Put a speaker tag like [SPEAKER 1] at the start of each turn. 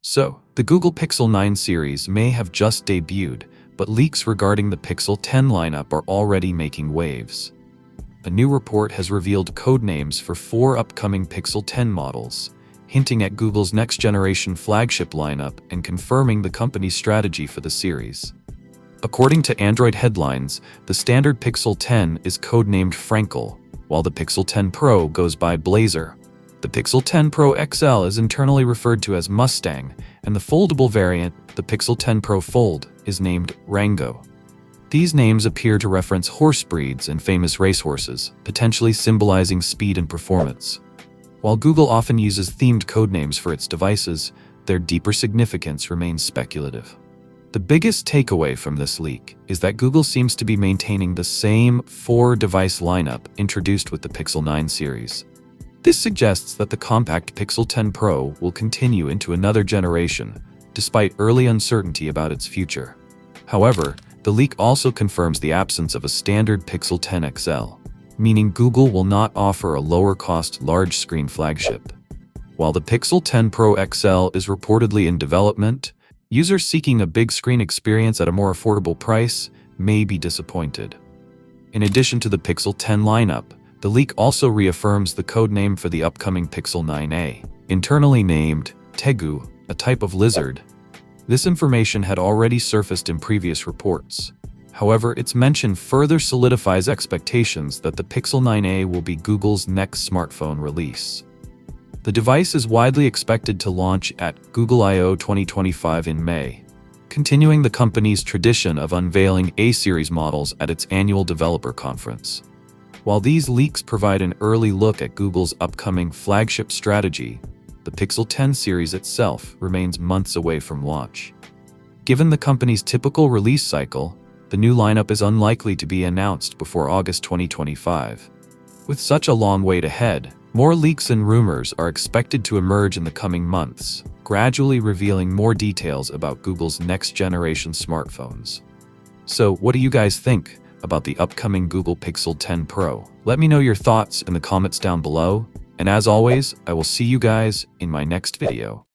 [SPEAKER 1] So, the Google Pixel 9 series may have just debuted, but leaks regarding the Pixel 10 lineup are already making waves. A new report has revealed codenames for 4 upcoming Pixel 10 models, hinting at Google's next-generation flagship lineup and confirming the company's strategy for the series. According to Android headlines, the standard Pixel 10 is codenamed Frankel, while the Pixel 10 Pro goes by Blazer. The Pixel 10 Pro XL is internally referred to as Mustang, and the foldable variant, the Pixel 10 Pro Fold, is named Rango. These names appear to reference horse breeds and famous racehorses, potentially symbolizing speed and performance. While Google often uses themed codenames for its devices, their deeper significance remains speculative. The biggest takeaway from this leak is that Google seems to be maintaining the same 4-device lineup introduced with the Pixel 9 series. This suggests that the compact Pixel 10 Pro will continue into another generation, despite early uncertainty about its future. However, the leak also confirms the absence of a standard Pixel 10 XL, meaning Google will not offer a lower-cost large-screen flagship. While the Pixel 10 Pro XL is reportedly in development, users seeking a big-screen experience at a more affordable price may be disappointed. In addition to the Pixel 10 lineup, the leak also reaffirms the codename for the upcoming Pixel 9a, internally named Tegu, a type of lizard. This information had already surfaced in previous reports. However, its mention further solidifies expectations that the Pixel 9a will be Google's next smartphone release. The device is widely expected to launch at Google I/O 2025 in May, continuing the company's tradition of unveiling A-series models at its annual developer conference. While these leaks provide an early look at Google's upcoming flagship strategy, the Pixel 10 series itself remains months away from launch. Given the company's typical release cycle, the new lineup is unlikely to be announced before August 2025. With such a long wait ahead, more leaks and rumors are expected to emerge in the coming months, gradually revealing more details about Google's next-generation smartphones. So, what do you guys think about the upcoming Google Pixel 10 Pro? Let me know your thoughts in the comments down below, and as always, I will see you guys in my next video.